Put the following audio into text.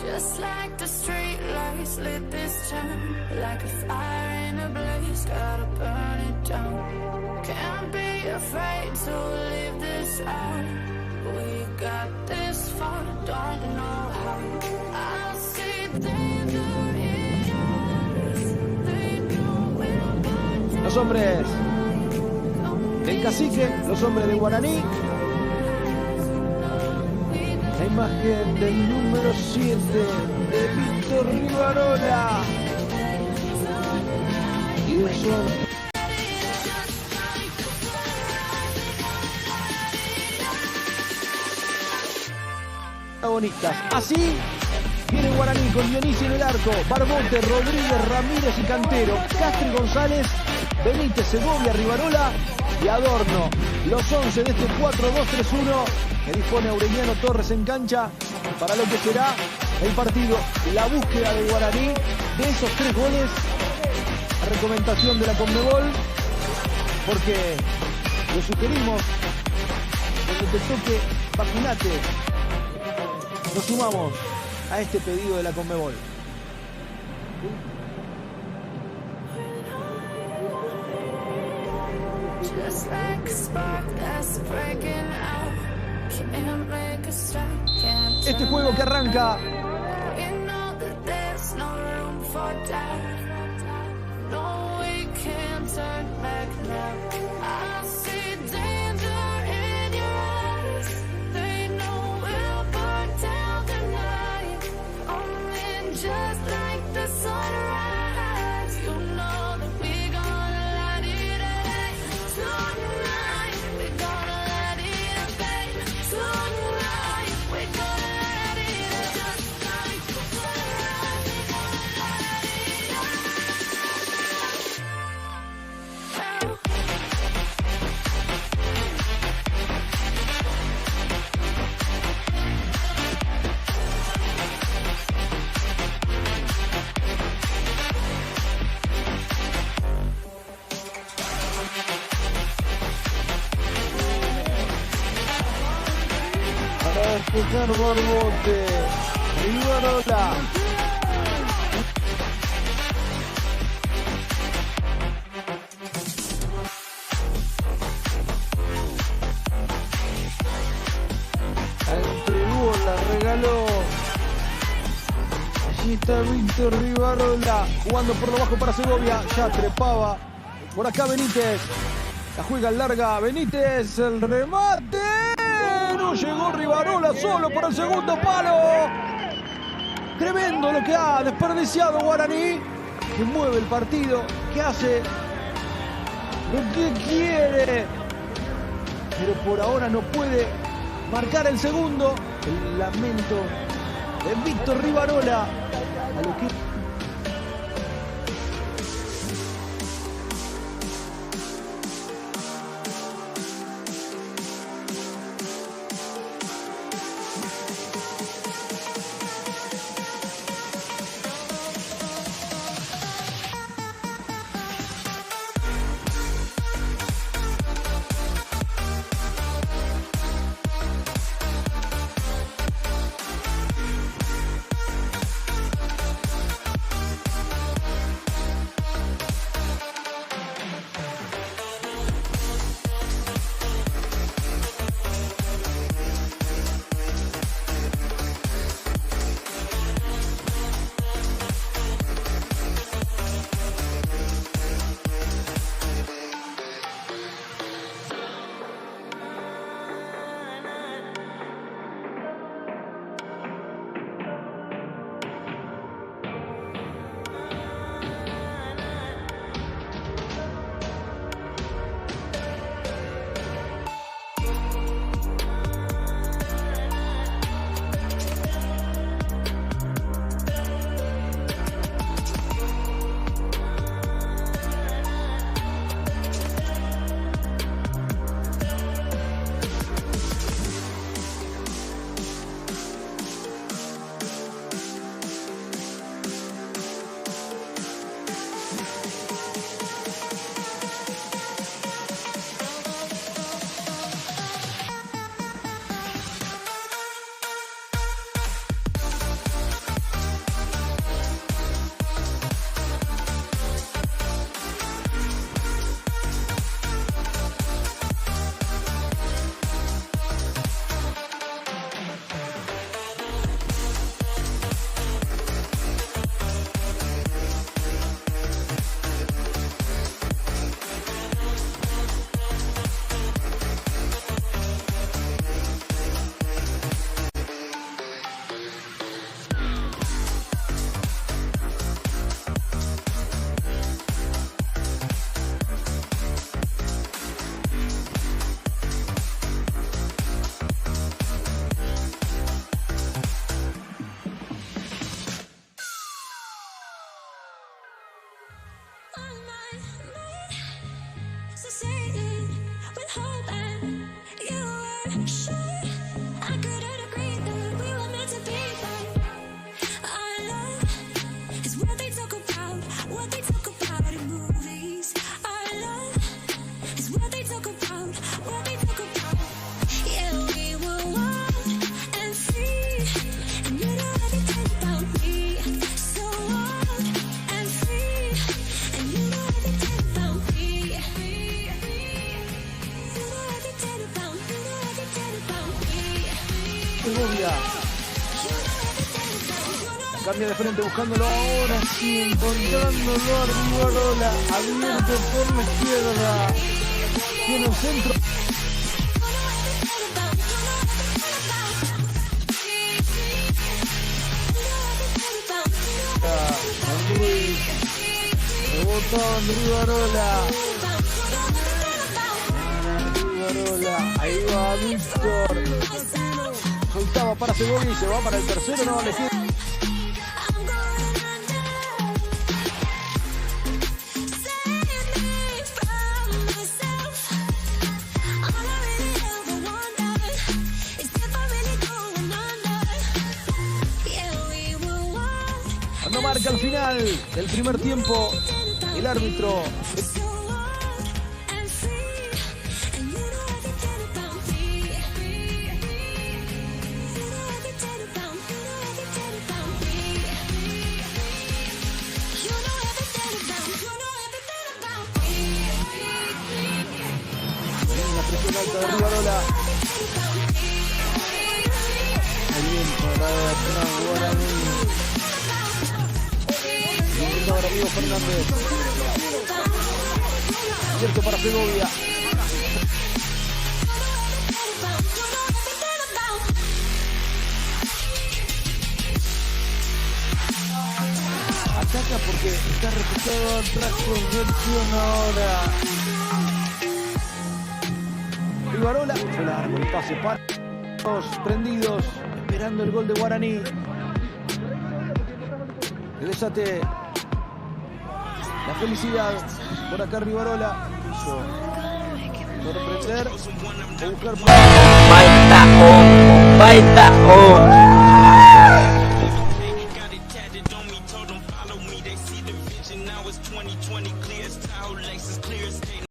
Just like the street lights lit this town, like a fire in a blaze, gotta burn it down. Can't be afraid to leave this out. We got this far, don't know how. I see danger in us. They know we'll burn down. Los hombres del Cacique, los hombres de Guaraní. La imagen del número 7 de Víctor Rivarola. Y de su protagonistas. Así viene Guaraní con Dionisio en el arco, Barbote, Rodríguez, Ramírez y Cantero, Castro y González, Benítez, Segovia, Rivarola y Adorno. Los 11 de este 4-2-3-1 que dispone Aureliano Torres en cancha para lo que será el partido. La búsqueda de Guaraní de esos 3 goles, la recomendación de la Conmebol, porque lo sugerimos, cuando te toque, vacunate. Nos sumamos a este pedido de la Conmebol. Just like a spark that's breaking out. Can't make a stop, can't Este turn juego que arranca You know that there's no room for doubt. No, we can't turn back now. I see danger in your eyes. They know we'll burn down tonight. Only just like the sunrise. You know that we gonna light it up. Tonight, we gonna light it up, babe. Tonight, we gonna light it up. Just like the sunrise, we gonna light it up. para despejar Barbote, Rivarola. La entregó, la regaló. Allí está Víctor Rivarola jugando por lo bajo para Segovia. Ya trepaba. Por acá Benítez. La juega larga. Benítez, el remate. No llegó Rivarola solo por el segundo palo. Tremendo lo que ha desperdiciado Guaraní. Que mueve el partido. Que hace lo que quiere. Pero por ahora no puede marcar el segundo. El lamento de Víctor Rivarola. A lo que Segovia. La cambia de frente buscándolo ahora sí, encontrándolo a Rivarola, abierto por la izquierda. Tiene un centro. Ruiz. Rebotó en Rivarola. Ahí va Víctor. Soltaba para Segovia y se va para el tercero. No, le queda. Cuando marca el final del primer tiempo, el árbitro. La presión alta de Rivarola. El viento, la Guaraní. Intenta ahora Río Fernández. Abierto para Segovia. Ataca porque está recuperado atrás con versión ahora. Rivarola. Se largo el pase para los prendidos. Esperando el gol de Guaraní. Desate la felicidad por acá Rivarola. Quiso sorprender o buscar. Baita,